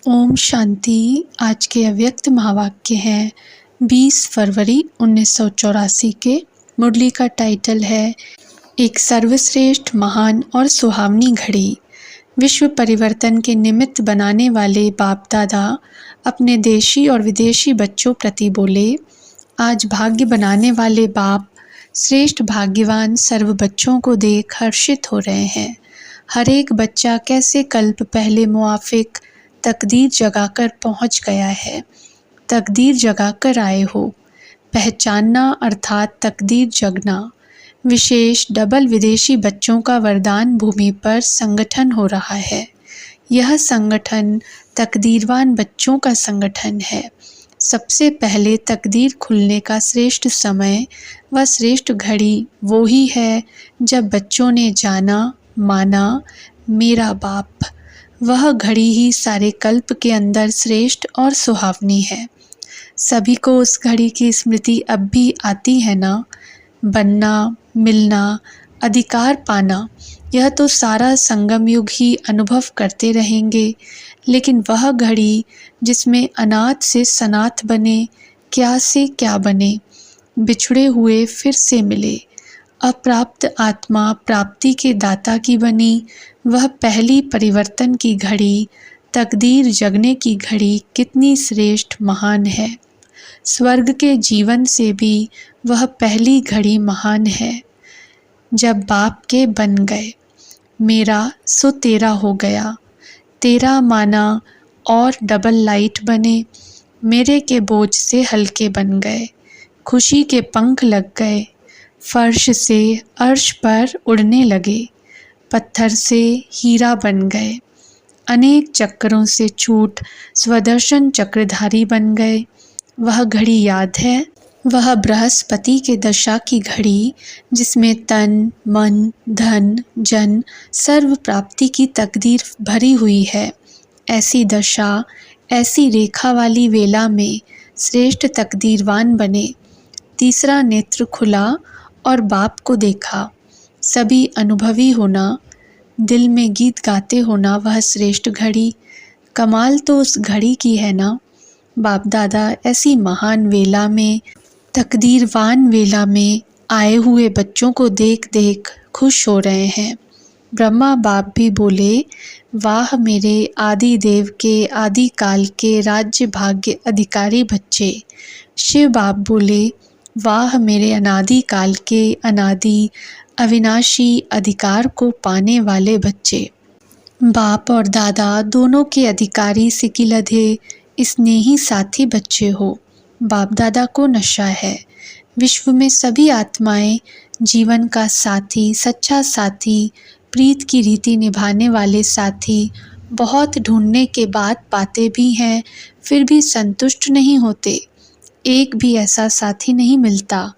ओम शांति। आज के अव्यक्त महावाक्य हैं 20 फरवरी 1984 के। मुरली का टाइटल है एक सर्वश्रेष्ठ, महान और सुहावनी घड़ी। विश्व परिवर्तन के निमित्त बनाने वाले बाप दादा अपने देशी और विदेशी बच्चों प्रति बोले, आज भाग्य बनाने वाले बाप श्रेष्ठ भाग्यवान सर्व बच्चों को देख हर्षित हो रहे हैं। हर एक बच्चा कैसे कल्प पहले मुआफिक तकदीर जगाकर पहुंच गया है। तकदीर जगाकर आए हो। पहचानना अर्थात तकदीर जगना। विशेष डबल विदेशी बच्चों का वरदान भूमि पर संगठन हो रहा है। यह संगठन तकदीरवान बच्चों का संगठन है। सबसे पहले तकदीर खुलने का श्रेष्ठ समय व श्रेष्ठ घड़ी वो ही है जब बच्चों ने जाना माना मेरा बाप। वह घड़ी ही सारे कल्प के अंदर श्रेष्ठ और सुहावनी है। सभी को उस घड़ी की स्मृति अब भी आती है ना। बनना, मिलना, अधिकार पाना, यह तो सारा संगम युग ही अनुभव करते रहेंगे। लेकिन वह घड़ी जिसमें अनाथ से सनाथ बने, क्या से क्या बने, बिछड़े हुए फिर से मिले, अप्राप्त आत्मा प्राप्ति के दाता की बनी, वह पहली परिवर्तन की घड़ी, तकदीर जगने की घड़ी कितनी श्रेष्ठ महान है। स्वर्ग के जीवन से भी वह पहली घड़ी महान है। जब बाप के बन गए, मेरा सो तेरा हो गया, तेरा माना और डबल लाइट बने, मेरे के बोझ से हल्के बन गए, खुशी के पंख लग गए, फर्श से अर्श पर उड़ने लगे, पत्थर से हीरा बन गए, अनेक चक्रों से छूट स्वदर्शन चक्रधारी बन गए। वह घड़ी याद है, वह बृहस्पति के दशा की घड़ी जिसमें तन मन धन जन सर्व प्राप्ति की तकदीर भरी हुई है। ऐसी दशा, ऐसी रेखा वाली वेला में श्रेष्ठ तकदीरवान बने। तीसरा नेत्र खुला और बाप को देखा। सभी अनुभवी होना, दिल में गीत गाते होना, वह श्रेष्ठ घड़ी। कमाल तो उस घड़ी की है ना। बाप दादा ऐसी महान वेला में, तकदीरवान वेला में आए हुए बच्चों को देख देख खुश हो रहे हैं। ब्रह्मा बाप भी बोले, वाह मेरे आदि देव के आदि काल के राज्य भाग्य अधिकारी बच्चे। शिव बाप बोले, वाह मेरे अनादि काल के अनादि अविनाशी अधिकार को पाने वाले बच्चे। बाप और दादा दोनों के अधिकारी सिकिलधे स्नेही साथी बच्चे हो। बाप दादा को नशा है। विश्व में सभी आत्माएं जीवन का साथी, सच्चा साथी, प्रीत की रीति निभाने वाले साथी बहुत ढूंढने के बाद पाते भी हैं, फिर भी संतुष्ट नहीं होते। एक भी ऐसा साथी नहीं मिलता।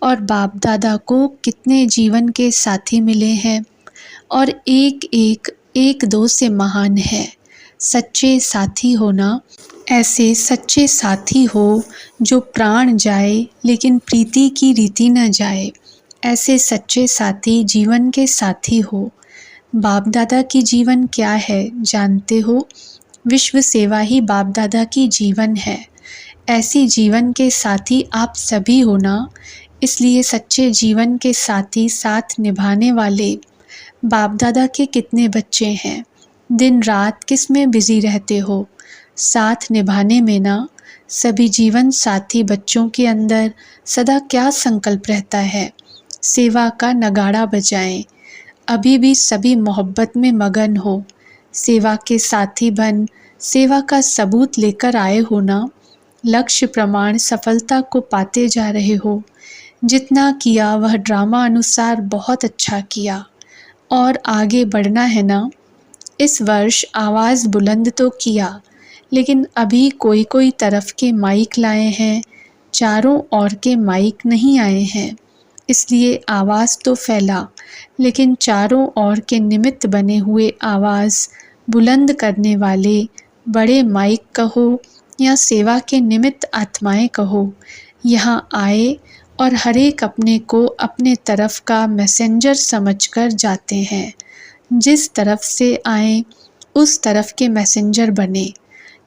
और बाप दादा को कितने जीवन के साथी मिले हैं और एक दो से महान है। सच्चे साथी होना, ऐसे सच्चे साथी हो जो प्राण जाए लेकिन प्रीति की रीति न जाए। ऐसे सच्चे साथी जीवन के साथी हो। बाप दादा की जीवन क्या है जानते हो? विश्व सेवा ही बाप दादा की जीवन है। ऐसी जीवन के साथी आप सभी हो ना। इसलिए सच्चे जीवन के साथी, साथ निभाने वाले बाप दादा के कितने बच्चे हैं। दिन रात किस में बिजी रहते हो? साथ निभाने में ना। सभी जीवन साथी बच्चों के अंदर सदा क्या संकल्प रहता है? सेवा का नगाड़ा बजाएं। अभी भी सभी मोहब्बत में मगन हो। सेवा के साथी बन सेवा का सबूत लेकर आए हो ना। लक्ष्य प्रमाण सफलता को पाते जा रहे हो। जितना किया वह ड्रामा अनुसार बहुत अच्छा किया और आगे बढ़ना है ना। इस वर्ष आवाज़ बुलंद तो किया, लेकिन अभी कोई कोई तरफ के माइक लाए हैं, चारों ओर के माइक नहीं आए हैं। इसलिए आवाज़ तो फैला, लेकिन चारों ओर के निमित्त बने हुए आवाज़ बुलंद करने वाले बड़े माइक कहो या सेवा के निमित्त आत्माएं कहो, यहाँ आए और हर एक अपने को अपने तरफ का मैसेंजर समझकर जाते हैं। जिस तरफ से आए उस तरफ के मैसेंजर बने।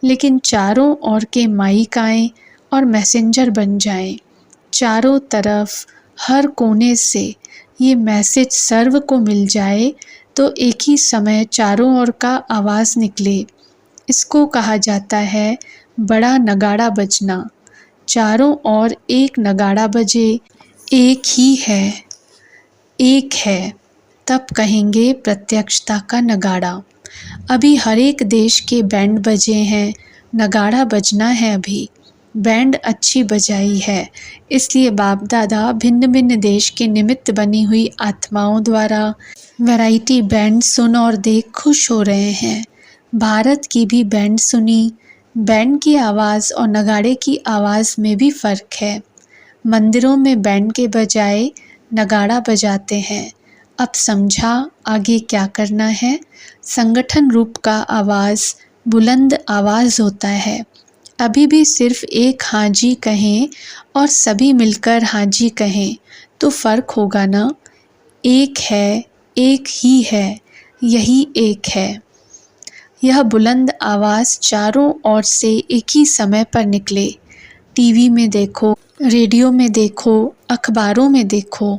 लेकिन चारों ओर के माइक आएं और मैसेंजर बन जाएं। चारों तरफ हर कोने से ये मैसेज सर्व को मिल जाए तो एक ही समय चारों ओर का आवाज़ निकले। इसको कहा जाता है बड़ा नगाड़ा बजना। चारों ओर एक नगाड़ा बजे, एक ही है, एक है, तब कहेंगे प्रत्यक्षता का नगाड़ा। अभी हर एक देश के बैंड बजे हैं, नगाड़ा बजना है अभी। बैंड अच्छी बजाई है, इसलिए बाप दादा भिन्न भिन्न देश के निमित्त बनी हुई आत्माओं द्वारा वैरायटी बैंड सुन और देख खुश हो रहे हैं। भारत की भी बैंड सुनी। बैंड की आवाज़ और नगाड़े की आवाज़ में भी फ़र्क है। मंदिरों में बैंड के बजाय नगाड़ा बजाते हैं। अब समझा आगे क्या करना है। संगठन रूप का आवाज़ बुलंद आवाज़ होता है। अभी भी सिर्फ एक हाँ जी कहें और सभी मिलकर हाँ जी कहें तो फ़र्क होगा ना। एक है, एक ही है, यही एक है। यह बुलंद आवाज़ चारों ओर से एक ही समय पर निकले। टीवी में देखो, रेडियो में देखो, अखबारों में देखो,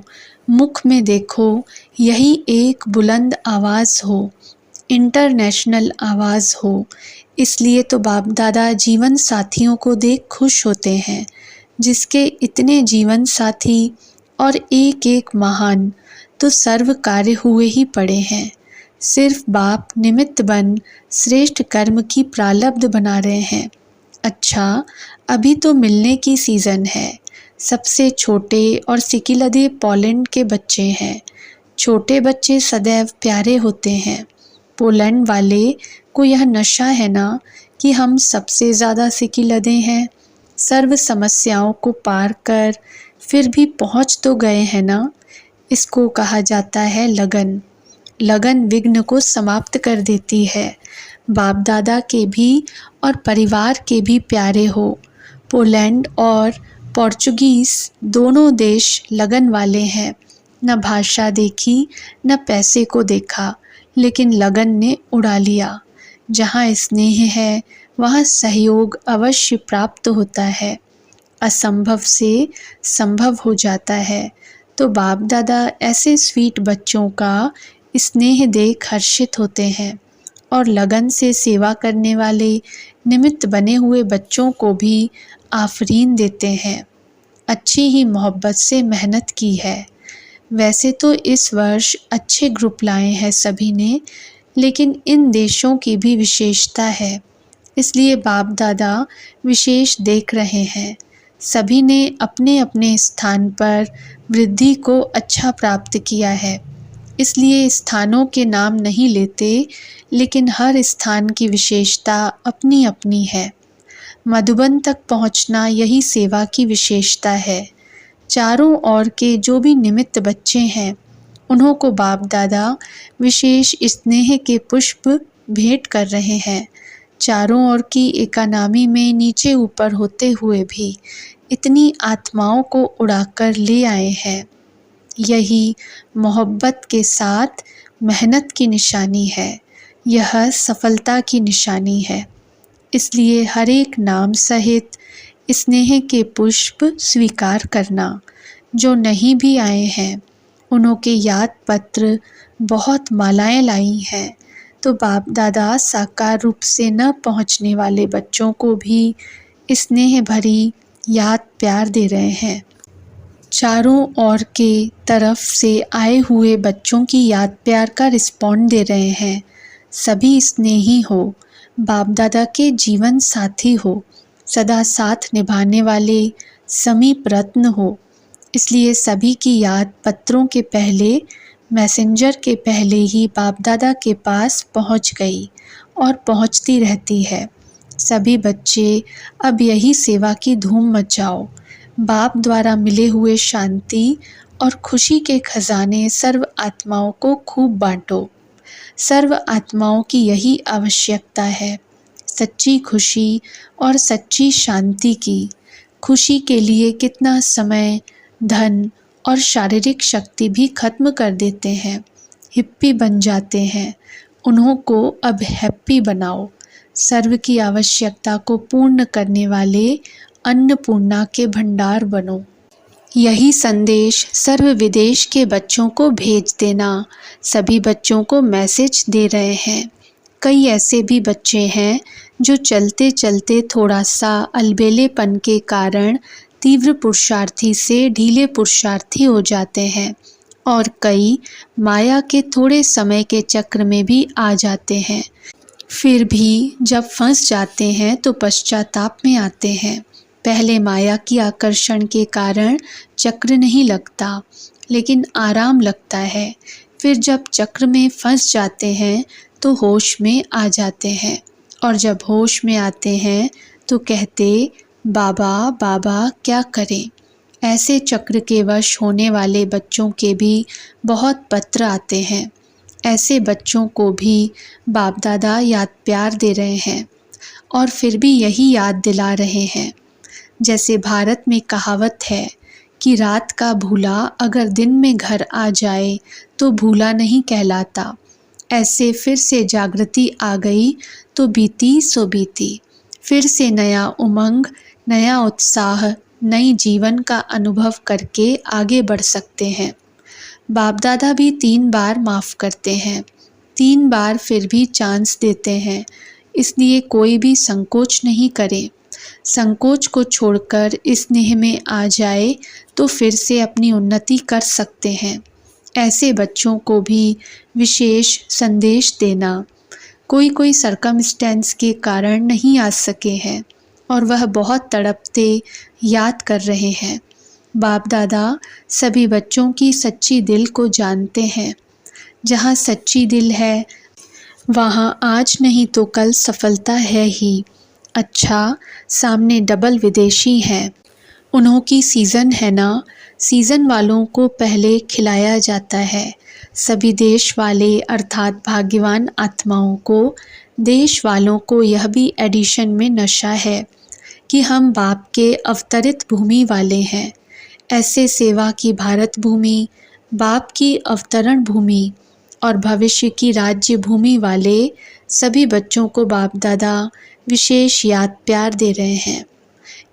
मुख में देखो, यही एक बुलंद आवाज़ हो, इंटरनेशनल आवाज़ हो। इसलिए तो बाप दादा जीवन साथियों को देख खुश होते हैं, जिसके इतने जीवन साथी और एक एक महान, तो सर्व कार्य हुए ही पड़े हैं। सिर्फ बाप निमित्त बन श्रेष्ठ कर्म की प्रारब्ध बना रहे हैं। अच्छा, अभी तो मिलने की सीज़न है। सबसे छोटे और सिकिलदे पोलैंड के बच्चे हैं। छोटे बच्चे सदैव प्यारे होते हैं। पोलैंड वाले को यह नशा है ना कि हम सबसे ज़्यादा सिकिलदे हैं। सर्व समस्याओं को पार कर फिर भी पहुंच तो गए हैं ना। इसको कहा जाता है लगन। लगन विघ्न को समाप्त कर देती है। बाप दादा के भी और परिवार के भी प्यारे हो। पोलैंड और पोर्चुगीज़ दोनों देश लगन वाले हैं। न भाषा देखी न पैसे को देखा, लेकिन लगन ने उड़ा लिया। जहाँ स्नेह है वहाँ सहयोग अवश्य प्राप्त होता है। असंभव से संभव हो जाता है। तो बाप दादा ऐसे स्वीट बच्चों का स्नेह देख हर्षित होते हैं और लगन से सेवा करने वाले निमित्त बने हुए बच्चों को भी आफरीन देते हैं। अच्छी ही मोहब्बत से मेहनत की है। वैसे तो इस वर्ष अच्छे ग्रुप लाए हैं सभी ने, लेकिन इन देशों की भी विशेषता है, इसलिए बाप दादा विशेष देख रहे हैं। सभी ने अपने अपने स्थान पर वृद्धि को अच्छा प्राप्त किया है, इसलिए स्थानों के नाम नहीं लेते, लेकिन हर स्थान की विशेषता अपनी अपनी है। मधुबन तक पहुंचना यही सेवा की विशेषता है। चारों ओर के जो भी निमित्त बच्चे हैं, उन्हों को बाप दादा विशेष स्नेह के पुष्प भेंट कर रहे हैं। चारों ओर की एकानामी में नीचे ऊपर होते हुए भी इतनी आत्माओं को उड़ाकर ले आए हैं। यही मोहब्बत के साथ मेहनत की निशानी है। यह सफलता की निशानी है। इसलिए हर एक नाम सहित स्नेह के पुष्प स्वीकार करना। जो नहीं भी आए हैं, उन्हों के याद पत्र बहुत मालाएं लाई हैं, तो बाप दादा साकार रूप से न पहुंचने वाले बच्चों को भी स्नेह भरी याद प्यार दे रहे हैं। चारों ओर के तरफ से आए हुए बच्चों की याद प्यार का रिस्पॉन्ड दे रहे हैं। सभी स्नेही हो, बाप दादा के जीवन साथी हो, सदा साथ निभाने वाले समीप रत्न हो। इसलिए सभी की याद पत्रों के पहले, मैसेंजर के पहले ही बाप दादा के पास पहुंच गई और पहुंचती रहती है। सभी बच्चे अब यही सेवा की धूम मचाओ। बाप द्वारा मिले हुए शांति और खुशी के खजाने सर्व आत्माओं को खूब बांटो। सर्व आत्माओं की यही आवश्यकता है, सच्ची खुशी और सच्ची शांति की। खुशी के लिए कितना समय, धन और शारीरिक शक्ति भी खत्म कर देते हैं, हिप्पी बन जाते हैं। उन्हों को अब हैप्पी बनाओ। सर्व की आवश्यकता को पूर्ण करने वाले अन्नपूर्णा के भंडार बनो। यही संदेश सर्व विदेश के बच्चों को भेज देना। सभी बच्चों को मैसेज दे रहे हैं। कई ऐसे भी बच्चे हैं जो चलते चलते थोड़ा सा अलबेलेपन के कारण तीव्र पुरुषार्थी से ढीले पुरुषार्थी हो जाते हैं, और कई माया के थोड़े समय के चक्र में भी आ जाते हैं। फिर भी जब फंस जाते हैं तो पश्चाताप में आते हैं। पहले माया की आकर्षण के कारण चक्र नहीं लगता, लेकिन आराम लगता है। फिर जब चक्र में फंस जाते हैं तो होश में आ जाते हैं, और जब होश में आते हैं तो कहते, बाबा बाबा क्या करें। ऐसे चक्र के वश होने वाले बच्चों के भी बहुत पत्र आते हैं। ऐसे बच्चों को भी बाप दादा याद प्यार दे रहे हैं, और फिर भी यही याद दिला रहे हैं। जैसे भारत में कहावत है कि रात का भूला अगर दिन में घर आ जाए तो भूला नहीं कहलाता। ऐसे फिर से जागृति आ गई तो बीती सो बीती। फिर से नया उमंग, नया उत्साह, नई जीवन का अनुभव करके आगे बढ़ सकते हैं। बाप दादा भी 3 बार माफ़ करते हैं, 3 बार फिर भी चांस देते हैं। इसलिए कोई भी संकोच नहीं करे। संकोच को छोड़कर स्नेह में आ जाए तो फिर से अपनी उन्नति कर सकते हैं। ऐसे बच्चों को भी विशेष संदेश देना। कोई सरकमस्टेंस के कारण नहीं आ सके हैं, और वह बहुत तड़पते याद कर रहे हैं। बाप दादा सभी बच्चों की सच्ची दिल को जानते हैं। जहाँ सच्ची दिल है वहाँ आज नहीं तो कल सफलता है ही। अच्छा, सामने डबल विदेशी हैं, उन्हों की सीज़न है ना। सीज़न वालों को पहले खिलाया जाता है। सभी देश वाले अर्थात भाग्यवान आत्माओं को, देश वालों को यह भी एडिशन में नशा है कि हम बाप के अवतरित भूमि वाले हैं। ऐसे सेवा की भारत भूमि, बाप की अवतरण भूमि और भविष्य की राज्य भूमि वाले सभी बच्चों को बाप दादा विशेष याद प्यार दे रहे हैं,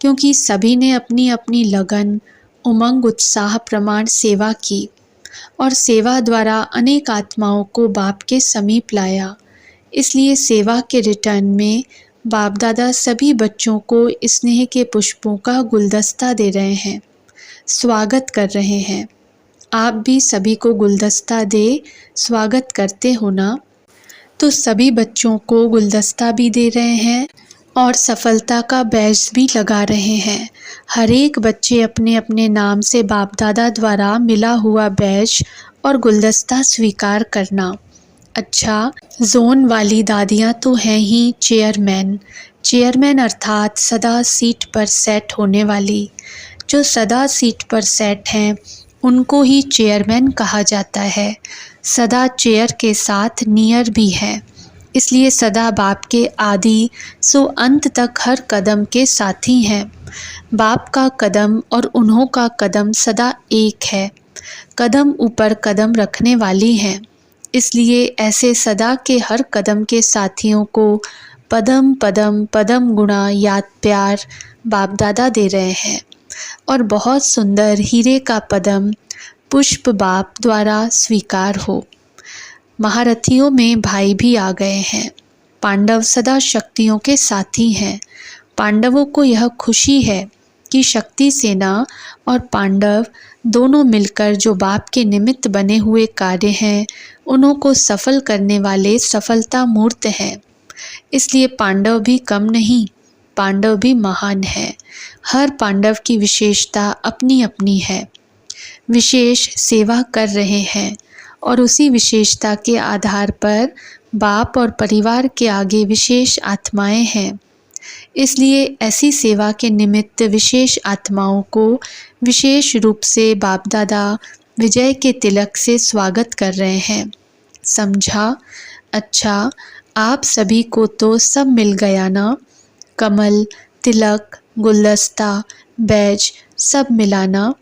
क्योंकि सभी ने अपनी अपनी लगन, उमंग, उत्साह प्रमाण सेवा की, और सेवा द्वारा अनेक आत्माओं को बाप के समीप लाया। इसलिए सेवा के रिटर्न में बाप दादा सभी बच्चों को स्नेह के पुष्पों का गुलदस्ता दे रहे हैं, स्वागत कर रहे हैं। आप भी सभी को गुलदस्ता दे स्वागत करते हो ना। तो सभी बच्चों को गुलदस्ता भी दे रहे हैं और सफलता का बैज भी लगा रहे हैं। हर एक बच्चे अपने अपने नाम से बाप दादा द्वारा मिला हुआ बैज और गुलदस्ता स्वीकार करना। अच्छा, जोन वाली दादियाँ तो हैं ही चेयरमैन। चेयरमैन अर्थात सदा सीट पर सेट होने वाली। जो सदा सीट पर सेट हैं उनको ही चेयरमैन कहा जाता है। सदा चेयर के साथ नियर भी है, इसलिए सदा बाप के आदि सो अंत तक हर कदम के साथी हैं। बाप का कदम और उन्हों का कदम सदा एक है, कदम ऊपर कदम रखने वाली हैं। इसलिए ऐसे सदा के हर कदम के साथियों को पदम पदम पदम गुणा याद प्यार बाप दादा दे रहे हैं, और बहुत सुंदर हीरे का पदम पुष्प बाप द्वारा स्वीकार हो। महारथियों में भाई भी आ गए हैं। पांडव सदा शक्तियों के साथी हैं। पांडवों को यह खुशी है कि शक्ति सेना और पांडव दोनों मिलकर जो बाप के निमित्त बने हुए कार्य हैं उन्हों को सफल करने वाले सफलता मूर्त हैं। इसलिए पांडव भी कम नहीं, पांडव भी महान है। हर पांडव की विशेषता अपनी अपनी है, विशेष सेवा कर रहे हैं, और उसी विशेषता के आधार पर बाप और परिवार के आगे विशेष आत्माएं हैं। इसलिए ऐसी सेवा के निमित्त विशेष आत्माओं को विशेष रूप से बाप दादा विजय के तिलक से स्वागत कर रहे हैं। समझा? अच्छा, आप सभी को तो सब मिल गया ना। कमल, तिलक, गुलदस्ता, बैज सब मिलाना।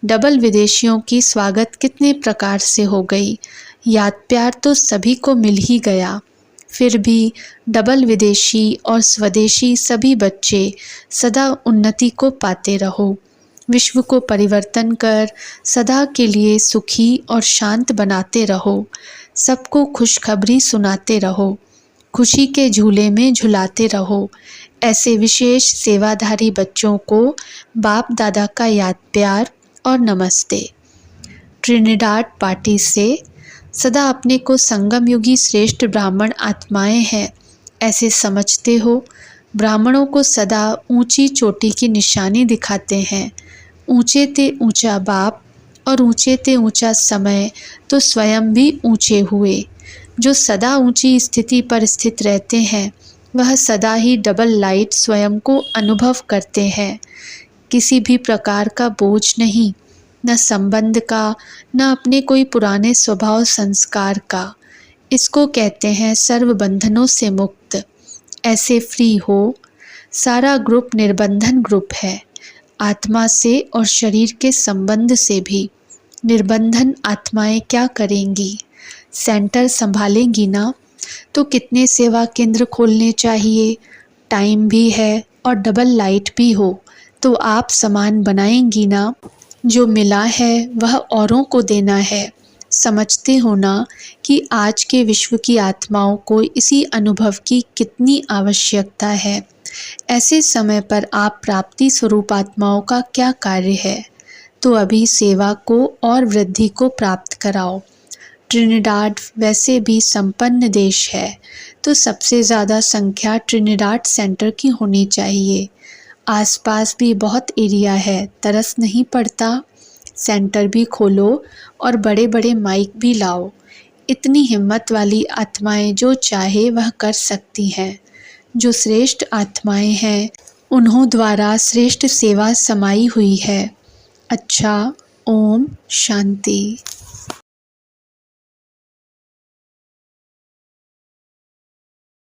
डबल विदेशियों की स्वागत कितने प्रकार से हो गई। याद प्यार तो सभी को मिल ही गया। फिर भी डबल विदेशी और स्वदेशी सभी बच्चे सदा उन्नति को पाते रहो। विश्व को परिवर्तन कर सदा के लिए सुखी और शांत बनाते रहो। सबको खुशखबरी सुनाते रहो। खुशी के झूले में झुलाते रहो। ऐसे विशेष सेवाधारी बच्चों को बाप दादा का याद प्यार और नमस्ते। ट्रिनिडाड पार्टी से सदा अपने को संगम युगी श्रेष्ठ ब्राह्मण आत्माएं हैं ऐसे समझते हो। ब्राह्मणों को सदा ऊंची चोटी की निशानी दिखाते हैं। ऊंचे ते ऊंचा बाप और ऊंचे ते ऊंचा समय तो स्वयं भी ऊंचे हुए। जो सदा ऊंची स्थिति पर स्थित रहते हैं वह सदा ही डबल लाइट स्वयं को अनुभव करते हैं। किसी भी प्रकार का बोझ नहीं, न संबंध का, न अपने कोई पुराने स्वभाव संस्कार का। इसको कहते हैं सर्व बंधनों से मुक्त। ऐसे फ्री हो। सारा ग्रुप निर्बंधन ग्रुप है, आत्मा से और शरीर के संबंध से भी। निर्बंधन आत्माएं क्या करेंगी? सेंटर संभालेंगी ना। तो कितने सेवा केंद्र खोलने चाहिए? टाइम भी है और डबल लाइट भी हो तो आप समान बनाएंगी ना। जो मिला है वह औरों को देना है। समझते हो ना कि आज के विश्व की आत्माओं को इसी अनुभव की कितनी आवश्यकता है। ऐसे समय पर आप प्राप्ति स्वरूप आत्माओं का क्या कार्य है? तो अभी सेवा को और वृद्धि को प्राप्त कराओ। ट्रिनिडाड वैसे भी संपन्न देश है तो सबसे ज़्यादा संख्या ट्रिनिडाड सेंटर की होनी चाहिए। आसपास भी बहुत एरिया है, तरस नहीं पड़ता? सेंटर भी खोलो और बड़े बड़े माइक भी लाओ। इतनी हिम्मत वाली आत्माएं जो चाहे वह कर सकती हैं। जो श्रेष्ठ आत्माएं हैं उन्हों द्वारा श्रेष्ठ सेवा समाई हुई है। अच्छा, ओम शांति।